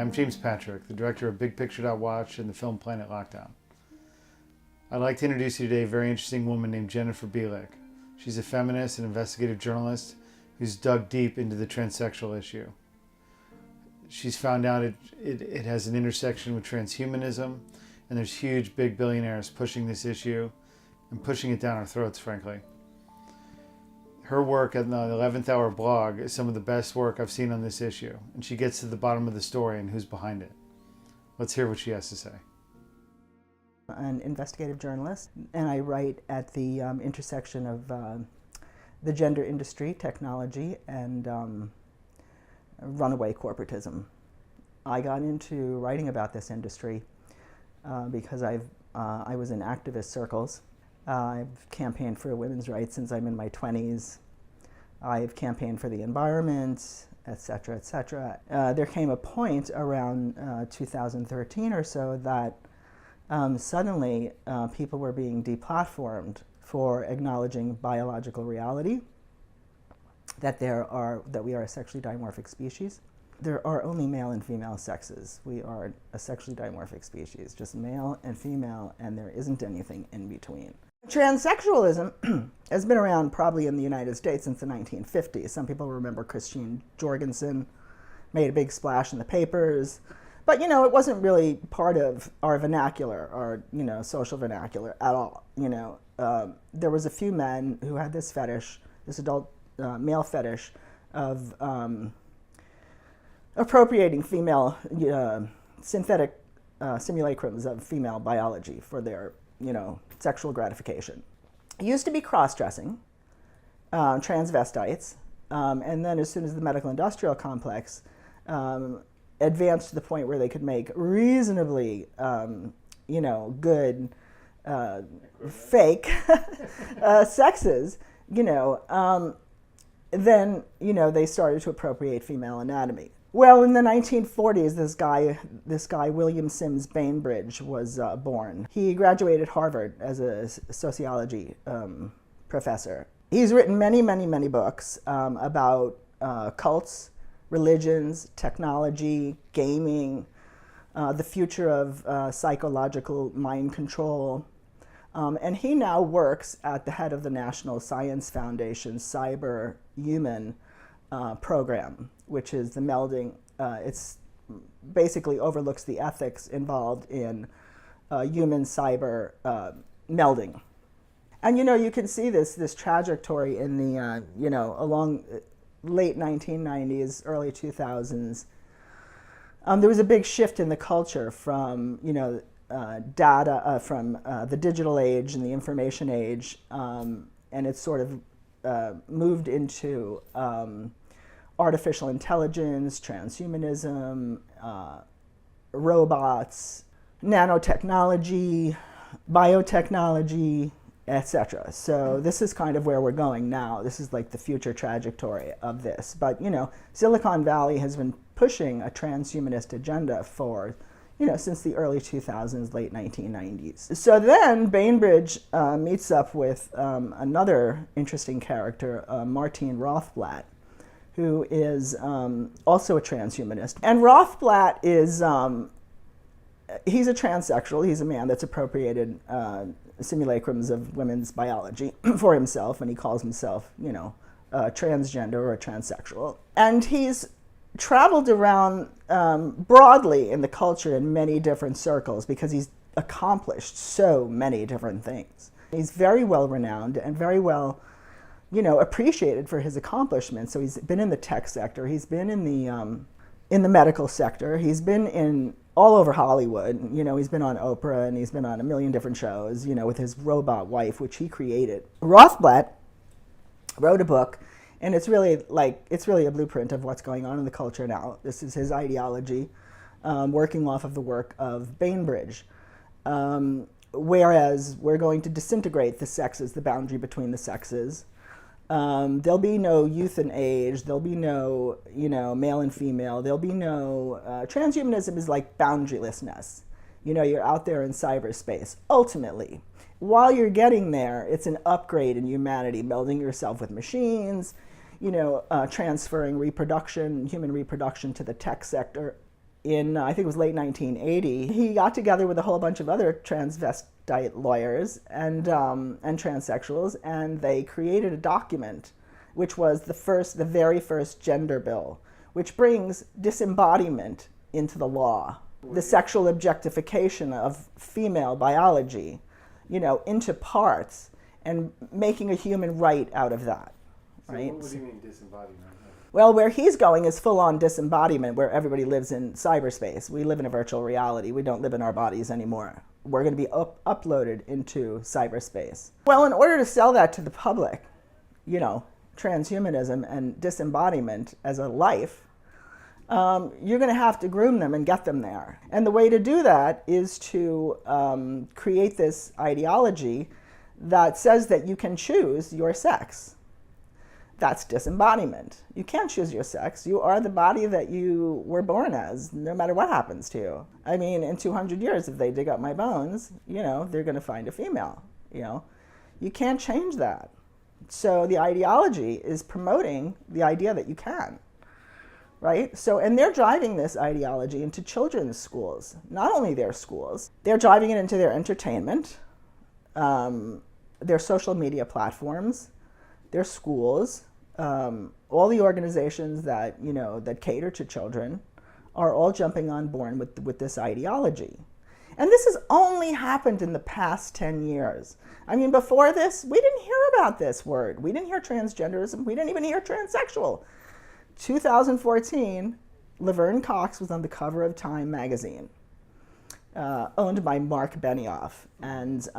I'm James Patrick, the director of Big Picture Watch and the film Planet Lockdown. I'd like to introduce you today a very interesting woman named Jennifer Bilek. She's a feminist and investigative journalist who's dug deep into the transsexual issue. She's found out it has an intersection with transhumanism, and there's huge big billionaires pushing this issue and pushing it down our throats, frankly. Her work at the 11th Hour blog is some of the best work I've seen on this issue, and she gets to the bottom of the story and who's behind it. Let's hear what she has to say. An investigative journalist, and I write at the intersection of the gender industry, technology, and runaway corporatism. I got into writing about this industry because I was in activist circles. I've campaigned for women's rights since I'm in my 20s. I've campaigned for the environment, et cetera, et cetera. There came a point around 2013 or so that suddenly people were being deplatformed for acknowledging biological reality, that we are a sexually dimorphic species. There are only male and female sexes. We are a sexually dimorphic species, just male and female, and there isn't anything in between. Transsexualism has been around probably in the United States since the 1950s. Some people remember Christine Jorgensen made a big splash in the papers. But, you know, it wasn't really part of our vernacular, our, social vernacular at all. There was a few men who had this fetish, this adult male fetish of appropriating female synthetic simulacrums of female biology for their, sexual gratification. It used to be cross-dressing, transvestites, and then as soon as the medical industrial complex advanced to the point where they could make reasonably, good fake sexes, then, they started to appropriate female anatomy. Well, in the 1940s, this guy William Sims Bainbridge was born. He graduated Harvard as a sociology professor. He's written many, many, many books about cults, religions, technology, gaming, the future of psychological mind control. And he now works at the head of the National Science Foundation's Cyber Human program, which is the melding. It's basically overlooks the ethics involved in human cyber melding. And you can see this trajectory in the along late 1990s, early 2000s. There was a big shift in the culture from data from the digital age and the information age, and it sort of moved into artificial intelligence, transhumanism, robots, nanotechnology, biotechnology, etc. So this is kind of where we're going now. This is like the future trajectory of this. But Silicon Valley has been pushing a transhumanist agenda for since the early 2000s, late 1990s. So then Bainbridge meets up with another interesting character, Martine Rothblatt, who is also a transhumanist. And Rothblatt is, he's a transsexual. He's a man that's appropriated simulacrums of women's biology for himself, and he calls himself, transgender or a transsexual. And he's traveled around broadly in the culture in many different circles because he's accomplished so many different things. He's very well renowned and very well, appreciated for his accomplishments. So he's been in the tech sector, he's been in the medical sector, he's been in all over Hollywood. He's been on Oprah and he's been on a million different shows, with his robot wife, which he created. Rothblatt wrote a book. And it's really a blueprint of what's going on in the culture now. This is his ideology, working off of the work of Bainbridge. Whereas we're going to disintegrate the sexes, the boundary between the sexes. There'll be no youth and age. There'll be no, male and female. There'll be no, transhumanism is like boundarylessness. You're out there in cyberspace, ultimately. While you're getting there, it's an upgrade in humanity, melding yourself with machines, transferring human reproduction to the tech sector, in, I think it was late 1980. He got together with a whole bunch of other transvestite lawyers and transsexuals, and they created a document which was the very first gender bill, which brings disembodiment into the law, the sexual objectification of female biology, into parts, and making a human right out of that. Right? So what do you mean disembodiment? Well, where he's going is full-on disembodiment, where everybody lives in cyberspace. We live in a virtual reality. We don't live in our bodies anymore. We're going to be uploaded into cyberspace. Well, in order to sell that to the public, transhumanism and disembodiment as a life, you're going to have to groom them and get them there. And the way to do that is to create this ideology that says that you can choose your sex. That's disembodiment. You can't choose your sex. You are the body that you were born as, no matter what happens to you. I mean, in 200 years, if they dig up my bones, they're going to find a female. You can't change that. So the ideology is promoting the idea that you can, right? So, and they're driving this ideology into children's schools. Not only their schools, they're driving it into their entertainment, their social media platforms, their schools, all the organizations that that cater to children are all jumping on board with this ideology. And this has only happened in the past 10 years. I mean, before this, we didn't hear about this word. We didn't hear transgenderism. We didn't even hear transsexual. 2014, Laverne Cox was on the cover of Time magazine, owned by Mark Benioff. And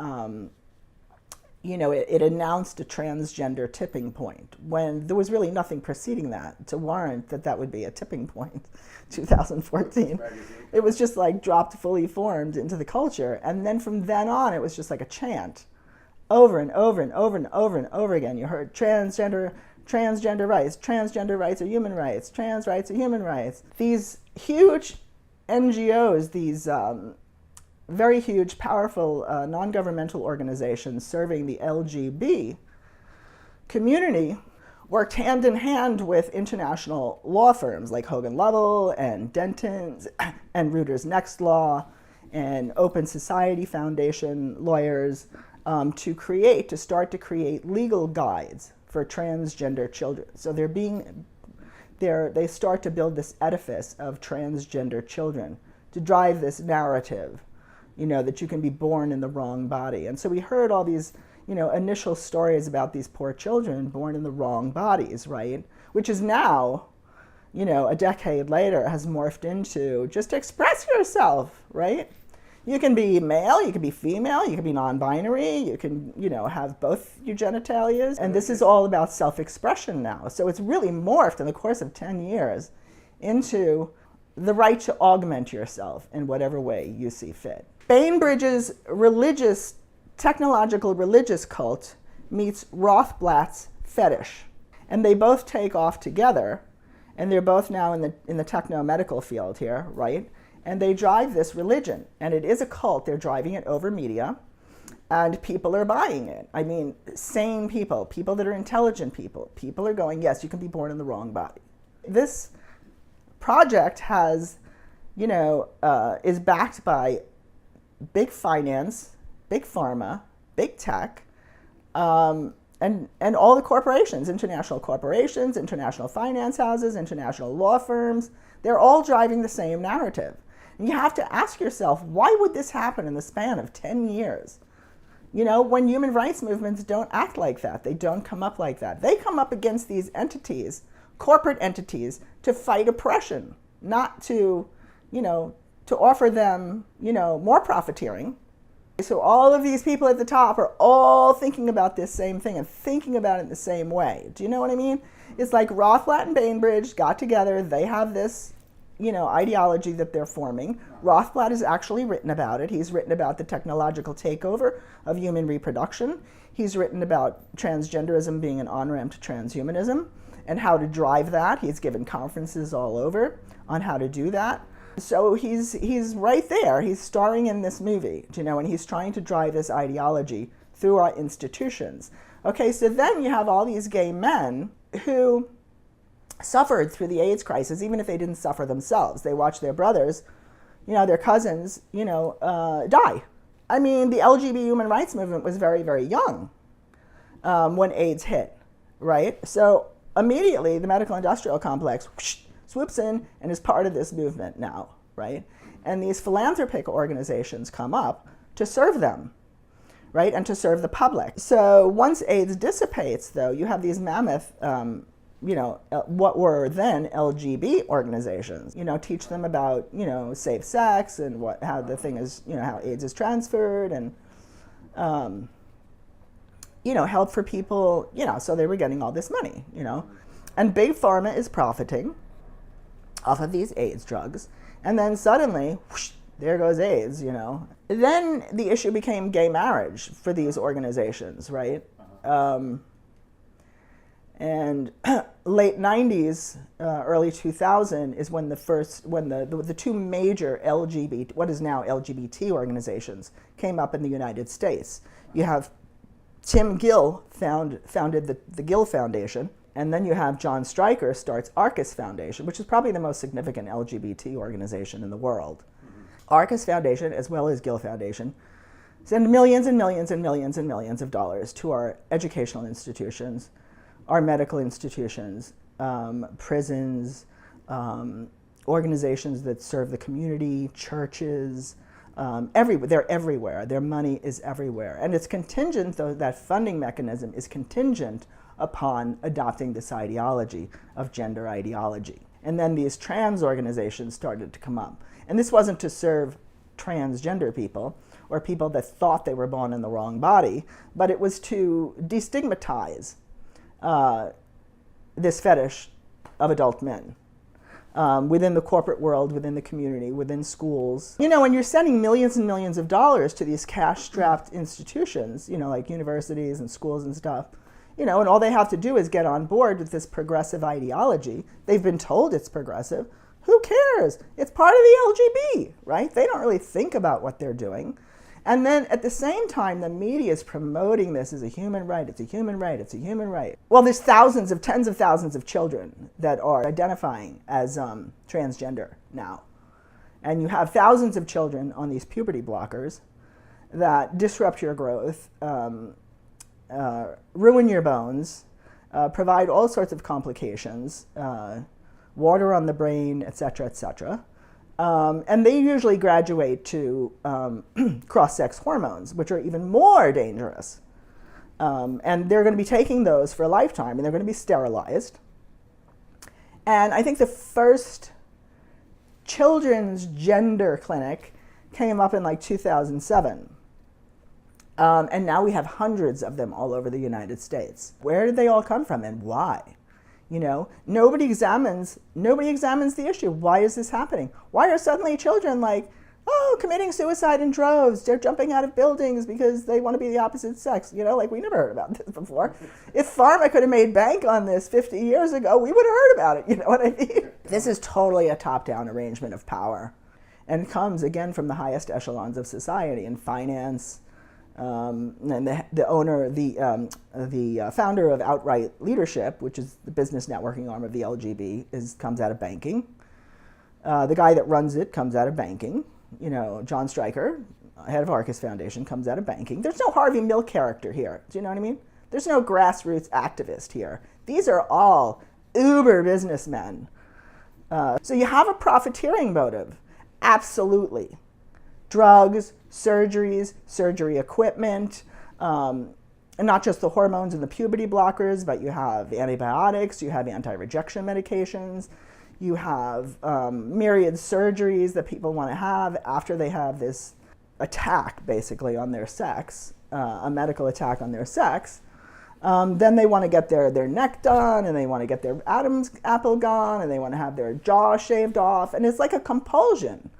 it announced a transgender tipping point when there was really nothing preceding that to warrant that would be a tipping point. 2014. It was just like dropped fully formed into the culture. And then from then on, it was just like a chant over and over and over and over and over again. You heard transgender rights are human rights, trans rights are human rights. These huge NGOs, these very huge, powerful non-governmental organizations serving the LGB community worked hand in hand with international law firms like Hogan Lovells and Dentons and Reuters Next Law and Open Society Foundation lawyers to start to create legal guides for transgender children. So they start to build this edifice of transgender children to drive this narrative, that you can be born in the wrong body. And so we heard all these, initial stories about these poor children born in the wrong bodies, right? Which is now, a decade later, has morphed into just express yourself, right? You can be male, you can be female, you can be non-binary, you can, have both your genitalias. And this is all about self-expression now. So it's really morphed in the course of 10 years into the right to augment yourself in whatever way you see fit. Bainbridge's technological religious cult meets Rothblatt's fetish. And they both take off together, and they're both now in the techno-medical field here, right? And they drive this religion, and it is a cult. They're driving it over media, and people are buying it. I mean, sane people that are intelligent people are going, yes, you can be born in the wrong body. This project has, is backed by big finance, big pharma, big tech, and all the corporations, international finance houses, international law firms. They're all driving the same narrative. And you have to ask yourself, why would this happen in the span of 10 years? When human rights movements don't act like that, they don't come up like that. They come up against these entities, corporate entities, to fight oppression, not to offer them, more profiteering. So all of these people at the top are all thinking about this same thing and thinking about it the same way. Do you know what I mean? It's like Rothblatt and Bainbridge got together. They have this, ideology that they're forming. Rothblatt has actually written about it. He's written about the technological takeover of human reproduction. He's written about transgenderism being an on-ramp to transhumanism and how to drive that. He's given conferences all over on how to do that. So he's right there. He's starring in this movie, and he's trying to drive this ideology through our institutions. Okay, so then you have all these gay men who suffered through the AIDS crisis, even if they didn't suffer themselves. They watched their brothers, their cousins, die. I mean, the LGBT human rights movement was very, very young when AIDS hit, right? So immediately the medical industrial complex swoops in and is part of this movement now, right? And these philanthropic organizations come up to serve them, right? And to serve the public. So once AIDS dissipates, though, you have these mammoth, what were then LGBT organizations, teach them about, safe sex and how the thing is, how AIDS is transferred and, help for people, so they were getting all this money, And Big Pharma is profiting off of these AIDS drugs. And then suddenly, whoosh, there goes AIDS, Then the issue became gay marriage for these organizations, right? And late 90s, early 2000 is when the two major LGBT, what is now LGBT organizations, came up in the United States. You have Tim Gill founded the Gill Foundation, and then you have John Stryker starts Arcus Foundation, which is probably the most significant LGBT organization in the world. Arcus Foundation, as well as Gill Foundation, send millions and millions and millions and millions of dollars to our educational institutions, our medical institutions, prisons, organizations that serve the community, churches, everywhere. They're everywhere. Their money is everywhere. And it's contingent, though, that funding mechanism is contingent upon adopting this ideology of gender ideology. And then these trans organizations started to come up. And this wasn't to serve transgender people or people that thought they were born in the wrong body, but it was to destigmatize this fetish of adult men within the corporate world, within the community, within schools. When you're sending millions and millions of dollars to these cash-strapped institutions, like universities and schools and stuff, and all they have to do is get on board with this progressive ideology. They've been told it's progressive. Who cares? It's part of the LGBT, right? They don't really think about what they're doing. And then at the same time, the media is promoting this as a human right. It's a human right. It's a human right. Well, there's tens of thousands of children that are identifying as transgender now. And you have thousands of children on these puberty blockers that disrupt your growth, ruin your bones, provide all sorts of complications, water on the brain, et cetera, et cetera. And they usually graduate to cross-sex hormones, which are even more dangerous. And they're going to be taking those for a lifetime, and they're going to be sterilized. And I think the first children's gender clinic came up in like 2007. And now we have hundreds of them all over the United States. Where did they all come from and why? Nobody examines the issue. Why is this happening? Why are suddenly children committing suicide in droves? They're jumping out of buildings because they want to be the opposite sex. We never heard about this before. If pharma could have made bank on this 50 years ago, we would have heard about it. You know what I mean? This is totally a top-down arrangement of power and comes, again, from the highest echelons of society in finance. And the founder of Outright Leadership, which is the business networking arm of the LGB, comes out of banking. The guy that runs it comes out of banking. John Stryker, head of Arcus Foundation, comes out of banking. There's no Harvey Milk character here. Do you know what I mean? There's no grassroots activist here. These are all uber businessmen. So you have a profiteering motive, absolutely. Drugs, surgeries, surgery equipment, and not just the hormones and the puberty blockers, but you have antibiotics, you have anti-rejection medications, you have myriad surgeries that people want to have after they have this attack, basically, on their sex, a medical attack on their sex. Then they want to get their neck done, and they want to get their Adam's apple gone, and they want to have their jaw shaved off, and it's like a compulsion.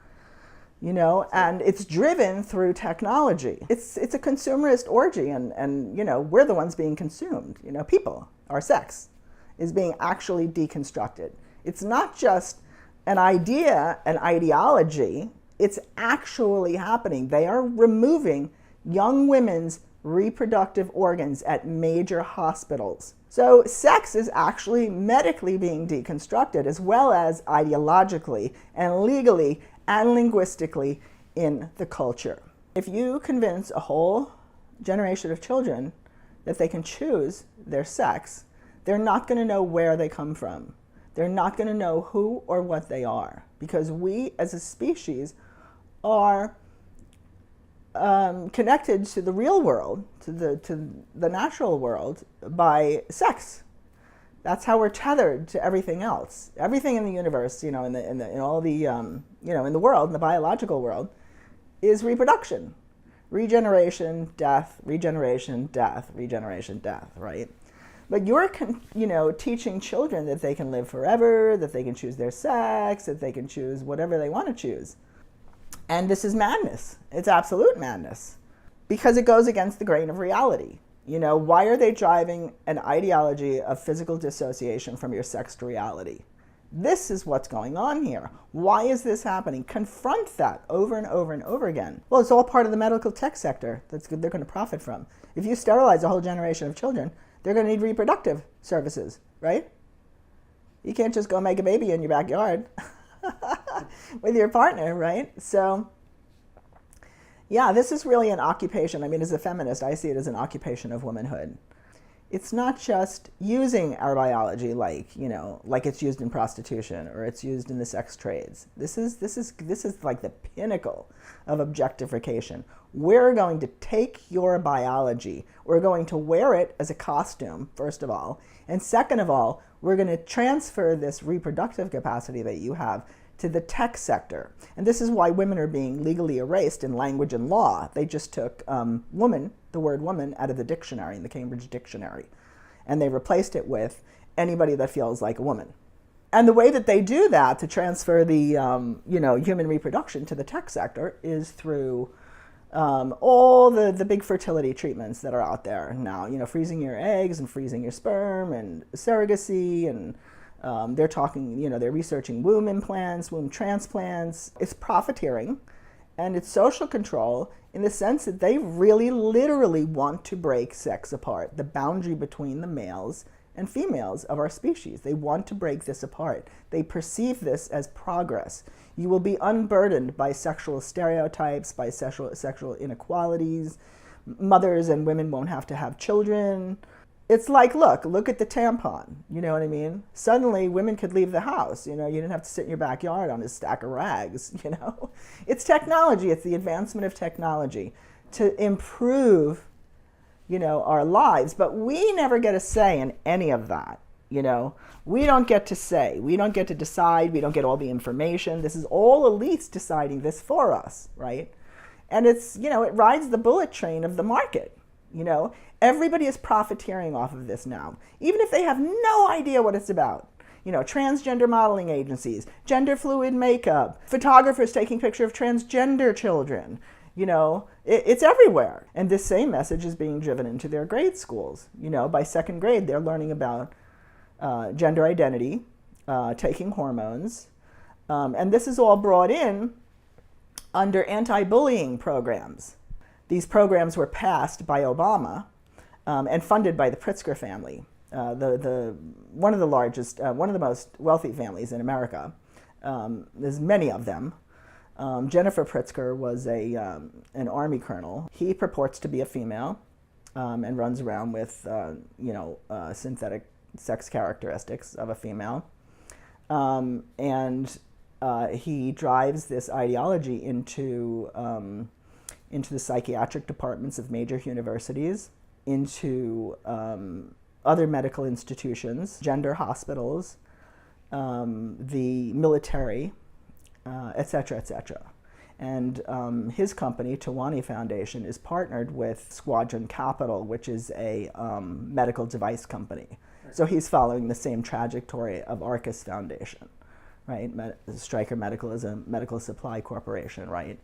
And it's driven through technology. It's a consumerist orgy, and we're the ones being consumed. People, our sex, is being actually deconstructed. It's not just an idea, an ideology. It's actually happening. They are removing young women's reproductive organs at major hospitals. So sex is actually medically being deconstructed, as well as ideologically and legally and linguistically in the culture. If you convince a whole generation of children that they can choose their sex, they're not going to know where they come from. They're not going to know who or what they are, because we as a species are connected to the real world, to the natural world, by sex. That's how we're tethered to everything else. Everything in the universe, in all the, in the world, in the biological world, is reproduction, regeneration, death, regeneration, death, regeneration, death, right? But you're, teaching children that they can live forever, that they can choose their sex, that they can choose whatever they want to choose. And this is madness. It's absolute madness, because it goes against the grain of reality. Why are they driving an ideology of physical dissociation from your sexed reality? This is what's going on here. Why is this happening? Confront that over and over and over again. Well, it's all part of the medical tech sector they're going to profit from. If you sterilize a whole generation of children, they're going to need reproductive services, right? You can't just go make a baby in your backyard with your partner, right? So, yeah, this is really an occupation. I mean, as a feminist, I see it as an occupation of womanhood. It's not just using our biology like it's used in prostitution or it's used in the sex trades. This is like the pinnacle of objectification. We're going to take your biology, we're going to wear it as a costume, first of all, and second of all, we're going to transfer this reproductive capacity that you have to the tech sector. And this is why women are being legally erased in language and law. They just took woman, the word woman, out of the dictionary, in the Cambridge Dictionary, and they replaced it with anybody that feels like a woman. And the way that they do that, to transfer the human reproduction to the tech sector, is through all the big fertility treatments that are out there now. Freezing your eggs and freezing your sperm and surrogacy, and they're talking, they're researching womb implants, womb transplants. It's profiteering, and it's social control in the sense that they really literally want to break sex apart, the boundary between the males and females of our species. They want to break this apart. They perceive this as progress. You will be unburdened by sexual stereotypes, by sexual inequalities. Mothers and women won't have to have children. It's like, look at the tampon, you know what I mean? Suddenly women could leave the house, you didn't have to sit in your backyard on a stack of rags, It's technology, it's the advancement of technology to improve, our lives, but we never get a say in any of that, We don't get to say, we don't get to decide, we don't get all the information. This is all elites deciding this for us, right? And it's, it rides the bullet train of the market, Everybody is profiteering off of this now, even if they have no idea what it's about. Transgender modeling agencies, gender fluid makeup, photographers taking pictures of transgender children. It's everywhere. And this same message is being driven into their grade schools. By second grade, they're learning about gender identity, taking hormones. And this is all brought in under anti-bullying programs. These programs were passed by Obama and funded by the Pritzker family, one of the largest, one of the most wealthy families in America. There's many of them. Jennifer Pritzker was an Army colonel. He purports to be a female and runs around with synthetic sex characteristics of a female. And he drives this ideology into the psychiatric departments of major universities, into other medical institutions, gender hospitals, the military, et cetera, et cetera. And his company, Tawani Foundation, is partnered with Squadron Capital, which is a medical device company. So he's following the same trajectory of Arcus Foundation, right? Stryker Medical is a medical supply corporation, right?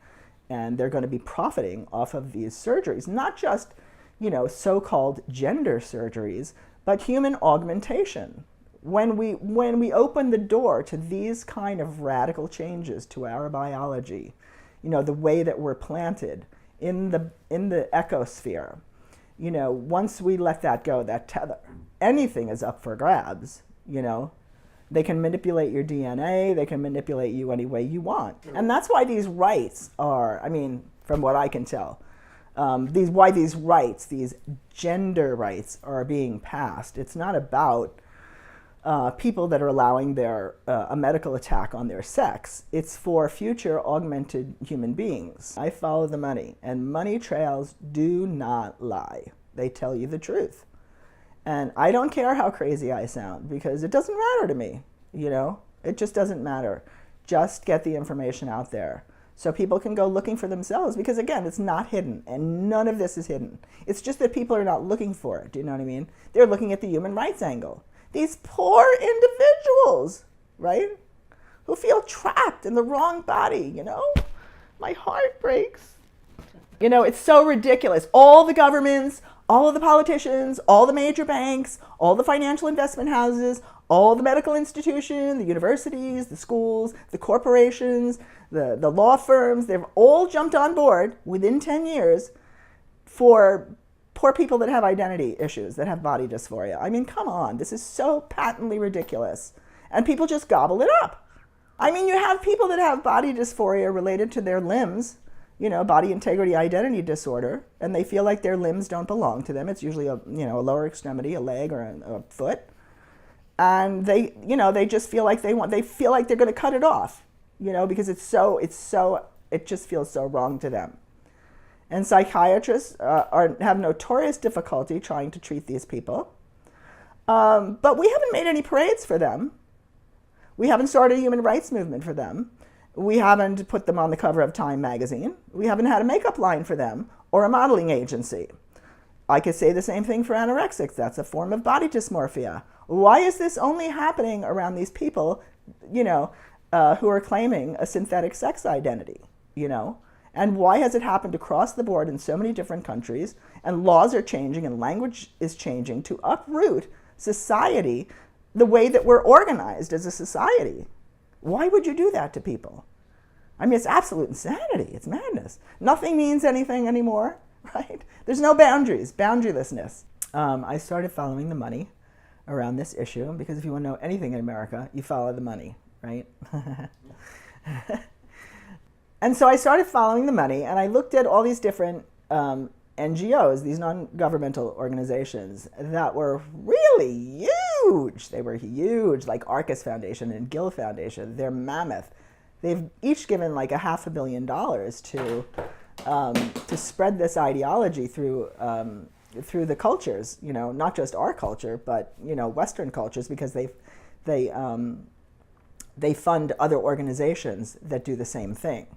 And they're going to be profiting off of these surgeries, not just, so-called gender surgeries, but human augmentation. When we open the door to these kind of radical changes to our biology, the way that we're planted in the ecosphere, once we let that go, that tether, anything is up for grabs, They can manipulate your DNA, they can manipulate you any way you want. And that's why these rights are, from what I can tell, these gender rights are being passed. It's not about people that are allowing a medical attack on their sex. It's for future augmented human beings. I follow the money, and money trails do not lie. They tell you the truth. And I don't care how crazy I sound, because it doesn't matter to me, It just doesn't matter. Just get the information out there so people can go looking for themselves, because again, it's not hidden, and none of this is hidden. It's just that people are not looking for it, do you know what I mean? They're looking at the human rights angle. These poor individuals, right, who feel trapped in the wrong body, My heart breaks. It's so ridiculous. All the governments, all of the politicians, all the major banks, all the financial investment houses, all the medical institutions, the universities, the schools, the corporations, the law firms, they've all jumped on board within 10 years for poor people that have identity issues, that have body dysphoria. Come on, this is so patently ridiculous. And people just gobble it up. You have people that have body dysphoria related to their limbs, body integrity identity disorder, and they feel like their limbs don't belong to them. It's usually a lower extremity, a leg or a foot. And they just feel like they feel like they're going to cut it off, because it just feels so wrong to them. And psychiatrists have notorious difficulty trying to treat these people. But we haven't made any parades for them. We haven't started a human rights movement for them. We haven't put them on the cover of Time magazine. We haven't had a makeup line for them or a modeling agency. I could say the same thing for anorexics. That's a form of body dysmorphia. Why is this only happening around these people, who are claiming a synthetic sex identity, And why has it happened across the board in so many different countries, and laws are changing and language is changing to uproot society, the way that we're organized as a society? Why would you do that to people? It's absolute insanity. It's madness. Nothing means anything anymore, right? There's no boundaries, boundarylessness. I started following the money around this issue, because if you want to know anything in America, you follow the money, right? And so I started following the money, and I looked at all these different NGOs, these non-governmental organizations that were really huge. They were huge, like Arcus Foundation and Gill Foundation. They're mammoth. They've each given like $500 million to spread this ideology through the cultures, not just our culture, but Western cultures, because they fund other organizations that do the same thing.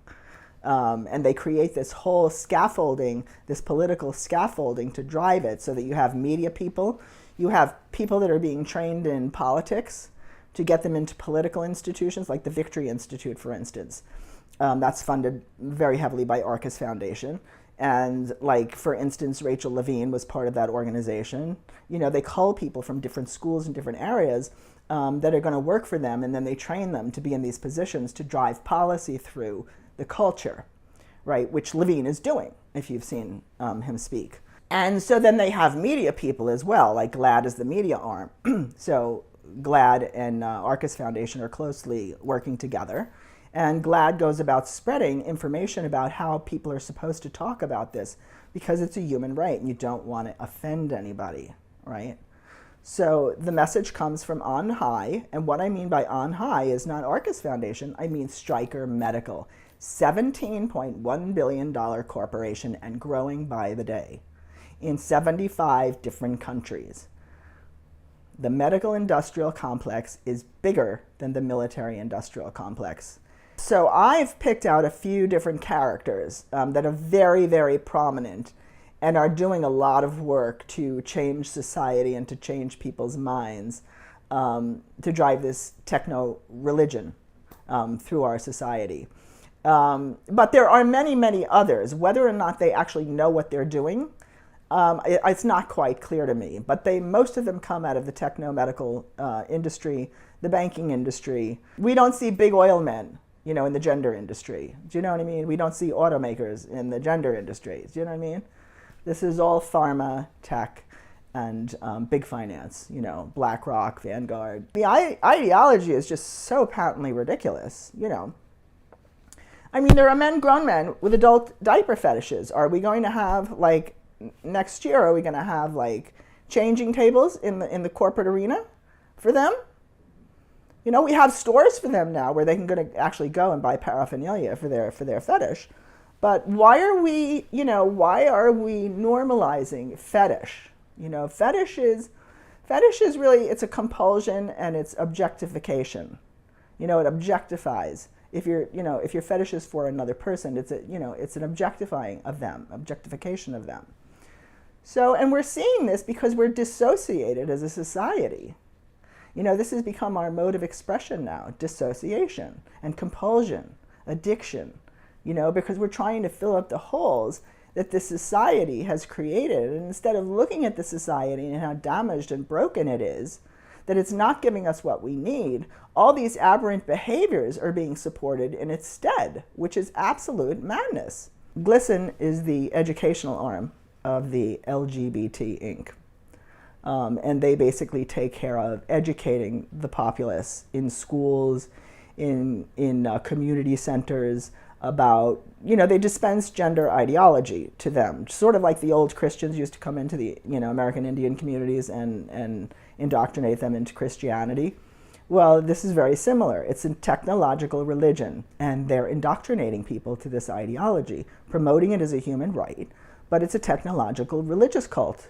And they create this whole scaffolding, this political scaffolding to drive it, so that you have media people, you have people that are being trained in politics to get them into political institutions, like the Victory Institute, for instance. That's funded very heavily by Arcus Foundation. And like, for instance, Rachel Levine was part of that organization. They call people from different schools in different areas that are going to work for them, and then they train them to be in these positions to drive policy through the culture, right? Which Levine is doing, if you've seen him speak. And so then they have media people as well, like GLAAD is the media arm. So GLAAD and Arcus Foundation are closely working together. And GLAAD goes about spreading information about how people are supposed to talk about this, because it's a human right and you don't want to offend anybody, right? So the message comes from on high, and what I mean by on high is not Arcus Foundation, I mean Stryker Medical, $17.1 billion corporation and growing by the day in 75 different countries. The medical industrial complex is bigger than the military industrial complex. So I've picked out a few different characters that are very, very prominent and are doing a lot of work to change society and to change people's minds, to drive this techno-religion through our society. But there are many, many others. Whether or not they actually know what they're doing, it's not quite clear to me. But most of them come out of the techno-medical industry, the banking industry. We don't see big oil men, in the gender industry. Do you know what I mean? We don't see automakers in the gender industry. Do you know what I mean? This is all pharma, tech, and big finance, you know, BlackRock, Vanguard. The ideology is just so patently ridiculous, you know. I mean, there are grown men with adult diaper fetishes. Are we going to have, like, next year, are we going to have, like, changing tables in the corporate arena for them? You know, we have stores for them now where they can actually go and buy paraphernalia for their fetish. But why are we normalizing fetish? You know, fetish is really, it's a compulsion and it's objectification. You know, it objectifies. If your fetish is for another person, it's an objectifying of them, objectification of them. So, and we're seeing this because we're dissociated as a society. You know, this has become our mode of expression now, dissociation and compulsion, addiction, you know, because we're trying to fill up the holes that this society has created. And instead of looking at the society and how damaged and broken it is, that it's not giving us what we need, all these aberrant behaviors are being supported in its stead, which is absolute madness. GLSEN is the educational arm of the LGBT Inc. And they basically take care of educating the populace in schools, in community centers about, you know, they dispense gender ideology to them, sort of like the old Christians used to come into the, you know, American Indian communities and indoctrinate them into Christianity. Well, this is very similar. It's a technological religion, and they're indoctrinating people to this ideology, promoting it as a human right, but it's a technological religious cult.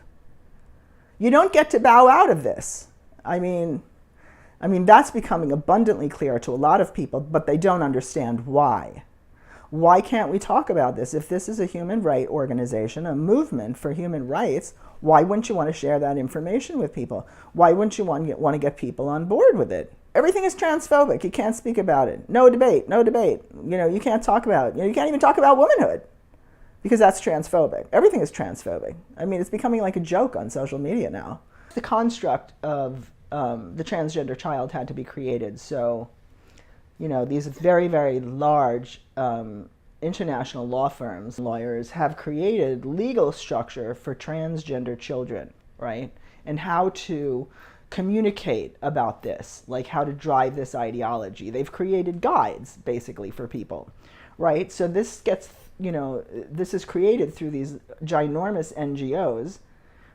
You don't get to bow out of this. I mean, that's becoming abundantly clear to a lot of people, but they don't understand why. Why can't we talk about this? If this is a human rights organization, a movement for human rights, why wouldn't you want to share that information with people? Why wouldn't you want to get people on board with it? Everything is transphobic. You can't speak about it. No debate, no debate. You know, you can't talk about it. You know, you can't even talk about womanhood, because that's transphobic. Everything is transphobic. I mean, it's becoming like a joke on social media now. The construct of the transgender child had to be created. So, you know, these very, very large international law firms, lawyers, have created legal structure for transgender children, right? And how to communicate about this, like how to drive this ideology. They've created guides, basically, for people, right? So this gets, you know, this is created through these ginormous NGOs,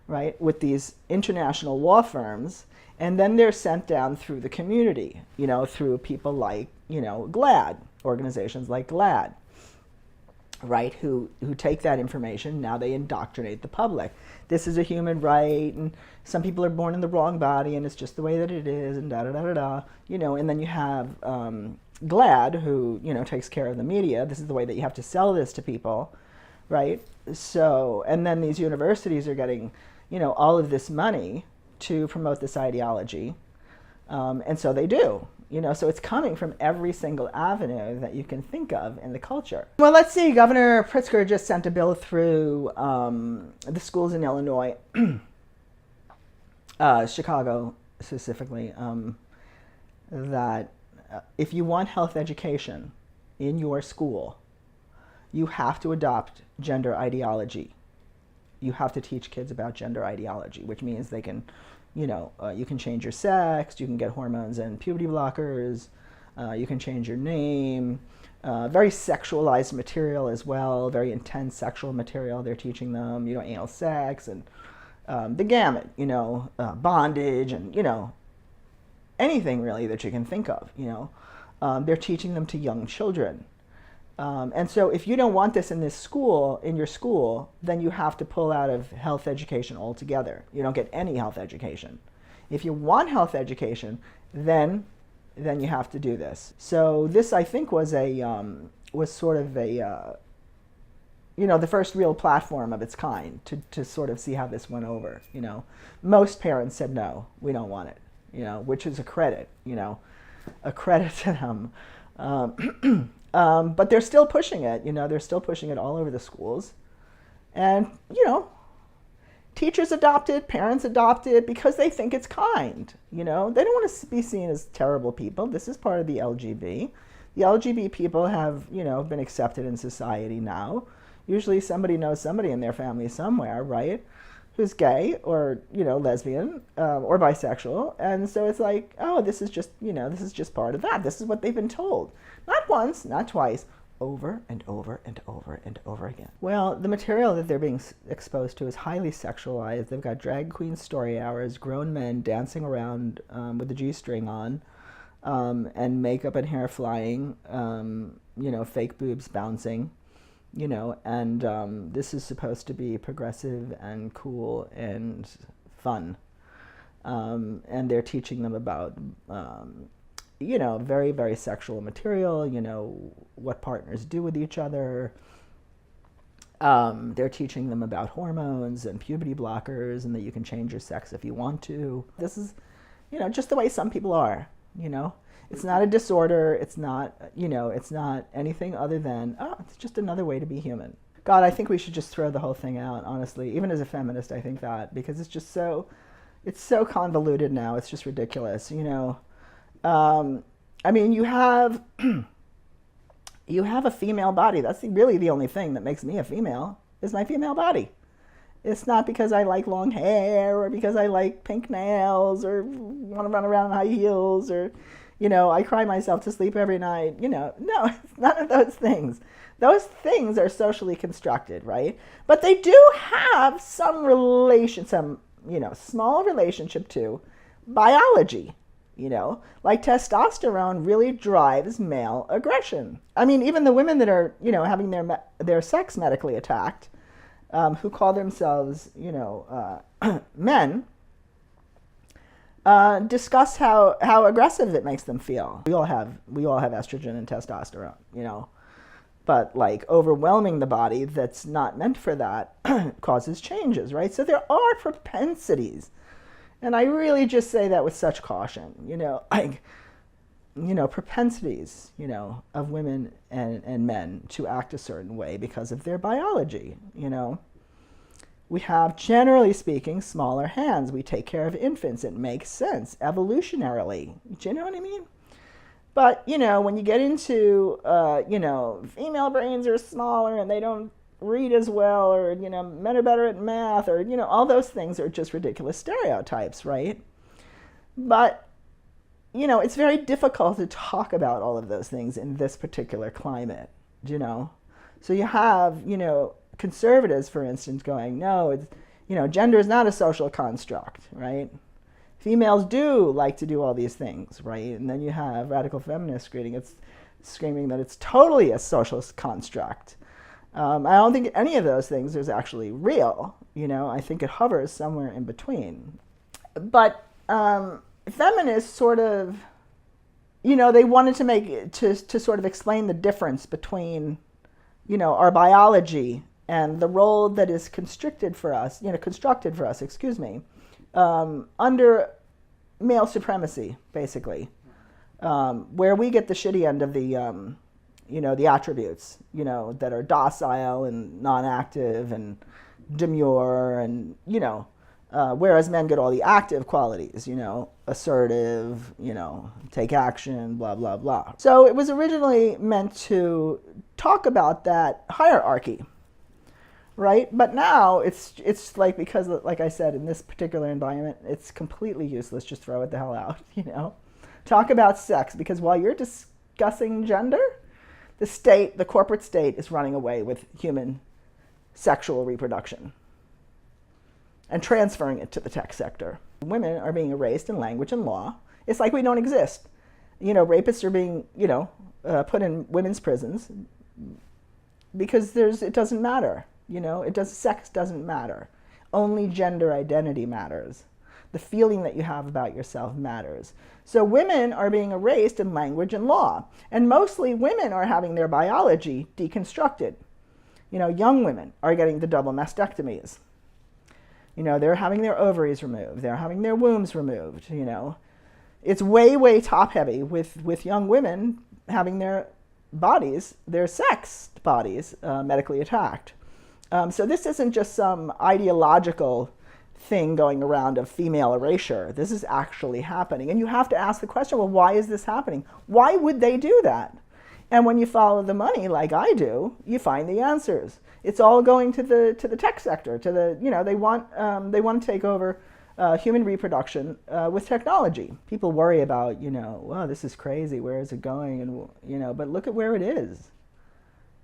right, with these international law firms, and then they're sent down through the community, you know, through people like, you know, GLAAD, organizations like GLAAD, right, who take that information, now they indoctrinate the public. This is a human right, and some people are born in the wrong body, and it's just the way that it is, and da-da-da-da-da, you know, and then you have GLAAD, who, you know, takes care of the media. This is the way that you have to sell this to people, right? So, and then these universities are getting, you know, all of this money to promote this ideology, and so they do. You know, so it's coming from every single avenue that you can think of in the culture. Well, let's see. Governor Pritzker just sent a bill through the schools in Illinois, Chicago specifically, that if you want health education in your school, you have to adopt gender ideology. You have to teach kids about gender ideology, which means they can, you know, you can change your sex, you can get hormones and puberty blockers, you can change your name, very sexualized material as well, very intense sexual material they're teaching them, you know, anal sex and the gamut, you know, bondage and, you know, anything really that you can think of, you know. They're teaching them to young children. And so if you don't want this in this school, in your school, then you have to pull out of health education altogether. You don't get any health education. If you want health education, then you have to do this. So this, I think, was sort of a, you know, the first real platform of its kind to sort of see how this went over, you know. Most parents said, no, we don't want it, you know, which is a credit, you know, a credit to them. But they're still pushing it, you know, they're still pushing it all over the schools. And, you know, teachers adopt it, parents adopt it because they think it's kind, you know. They don't want to be seen as terrible people. This is part of the LGB. The LGB people have, you know, been accepted in society now. Usually somebody knows somebody in their family somewhere, right? Who's gay or, lesbian or bisexual. And so it's like, oh, this is just part of that. This is what they've been told. Not once, not twice, over and over and over and over again. Well, the material that they're being exposed to is highly sexualized. They've got drag queen story hours, grown men dancing around with a G-string on, and makeup and hair flying, fake boobs bouncing, and this is supposed to be progressive and cool and fun. And they're teaching them about, very, very sexual material, what partners do with each other. They're teaching them about hormones and puberty blockers and that you can change your sex if you want to. This is, just the way some people are, It's not a disorder. It's not, it's not anything other than, it's just another way to be human. God, I think we should just throw the whole thing out, honestly. Even as a feminist, I think that, because it's just it's so convoluted now. It's just ridiculous, I mean, you have a female body. That's really the only thing that makes me a female, is my female body. It's not because I like long hair or because I like pink nails or want to run around in high heels or, I cry myself to sleep every night. No, it's none of those things. Those things are socially constructed, right? But they do have some small relationship to biology. Like testosterone really drives male aggression. I mean, even the women that are, having their sex medically attacked, who call themselves, men, discuss how aggressive it makes them feel. We all have estrogen and testosterone, but like overwhelming the body that's not meant for that causes changes, right? So there are propensities. And I really just say that with such caution, propensities, of women and men to act a certain way because of their biology, We have, generally speaking, smaller hands. We take care of infants. It makes sense evolutionarily. Do you know what I mean? But, when you get into, female brains are smaller and they don't read as well, or, men are better at math, or, all those things are just ridiculous stereotypes, right? But, it's very difficult to talk about all of those things in this particular climate, So you have, conservatives, for instance, going, no, it's, gender is not a social construct, right? Females do like to do all these things, right? And then you have radical feminists screaming that it's totally a social construct. I don't think any of those things is actually real. I think it hovers somewhere in between. But feminists sort of, they wanted to sort of explain the difference between, our biology and the role that is constructed for us, under male supremacy, basically, where we get the shitty end of the, the attributes, that are docile and non-active and demure and, whereas men get all the active qualities, assertive, take action, blah, blah, blah. So it was originally meant to talk about that hierarchy, right? But now it's like, because, like I said, in this particular environment, it's completely useless. Just throw it the hell out, Talk about sex, because while you're discussing gender, the corporate state is running away with human sexual reproduction and transferring it to the tech sector. Women are being erased in language and law. It's like we don't exist. Rapists are being, put in women's prisons because it doesn't matter. Sex doesn't matter. Only gender identity matters. The feeling that you have about yourself matters. So women are being erased in language and law. And mostly women are having their biology deconstructed. Young women are getting the double mastectomies. They're having their ovaries removed. They're having their wombs removed. It's way, way top heavy with young women having their bodies, their sex bodies, medically attacked. So this isn't just some ideological thing going around of female erasure. This is actually happening. And you have to ask the question, well, why is this happening? Why would they do that? And when you follow the money, like I do, you find the answers. It's all going to the tech sector. To the they want to take over human reproduction with technology. People worry about wow, this is crazy. Where is it going? And but look at where it is.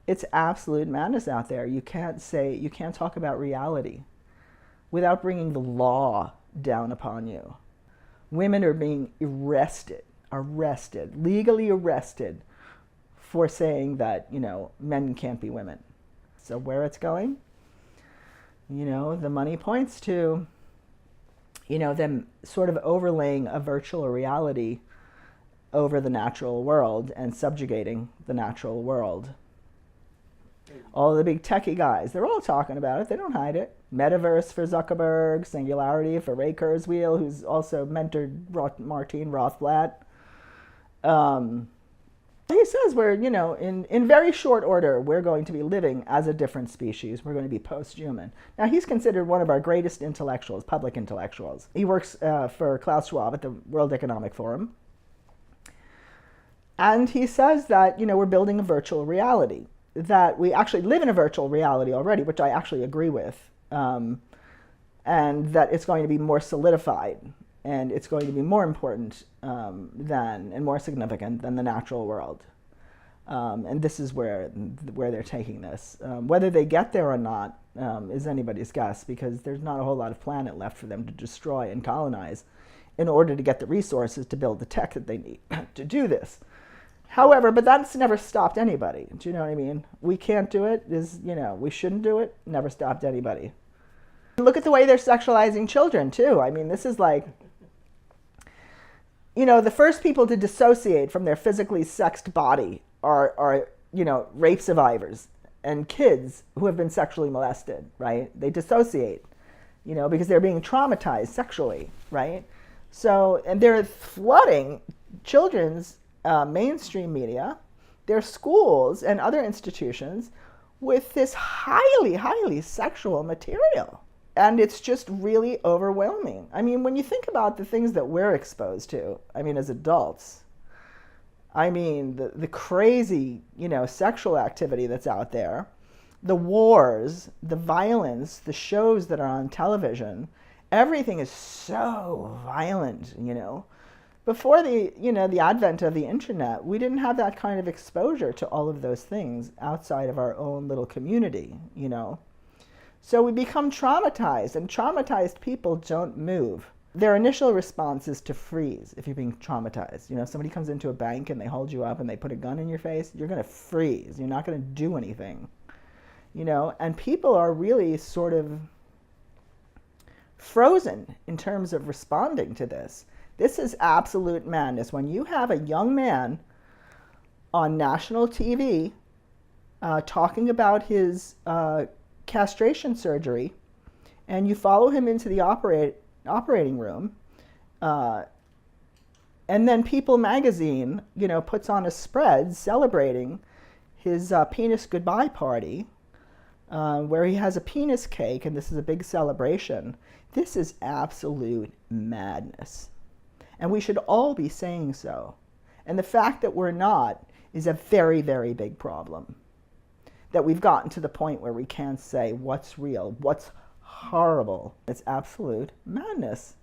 It's absolute madness out there. You can't talk about reality without bringing the law down upon you. Women are being arrested, legally arrested for saying that, men can't be women. So where it's going, the money points to, them sort of overlaying a virtual reality over the natural world and subjugating the natural world. All the big techie guys, they're all talking about it. They don't hide it. Metaverse for Zuckerberg, Singularity for Ray Kurzweil, who's also mentored Martine Rothblatt. He says we're, in very short order, we're going to be living as a different species. We're going to be post-human. Now, he's considered one of our greatest intellectuals, public intellectuals. He works for Klaus Schwab at the World Economic Forum. And he says that, we're building a virtual reality, that we actually live in a virtual reality already, which I actually agree with, and that it's going to be more solidified, and it's going to be more important and more significant than the natural world. And this is where they're taking this. Whether they get there or not is anybody's guess, because there's not a whole lot of planet left for them to destroy and colonize in order to get the resources to build the tech that they need to do this. However, but that's never stopped anybody. Do you know what I mean? We can't do it. We shouldn't do it. Never stopped anybody. Look at the way they're sexualizing children, too. I mean, this is like, the first people to dissociate from their physically sexed body are rape survivors and kids who have been sexually molested, right? They dissociate, because they're being traumatized sexually, right? So, and they're flooding children's mainstream media, their schools and other institutions with this highly, highly sexual material. And it's just really overwhelming. I mean, when you think about the things that we're exposed to, as adults, the crazy, sexual activity that's out there, the wars, the violence, the shows that are on television, everything is so violent, Before the advent of the internet, we didn't have that kind of exposure to all of those things outside of our own little community, So we become traumatized, and traumatized people don't move. Their initial response is to freeze if you're being traumatized. If somebody comes into a bank and they hold you up and they put a gun in your face, you're going to freeze. You're not going to do anything. And people are really sort of frozen in terms of responding to this. This is absolute madness. When you have a young man on national TV talking about his castration surgery, and you follow him into the operating room, and then People magazine, puts on a spread celebrating his penis goodbye party, where he has a penis cake, and this is a big celebration. This is absolute madness. And we should all be saying so. And the fact that we're not is a very, very big problem. That we've gotten to the point where we can't say what's real, what's horrible. It's absolute madness.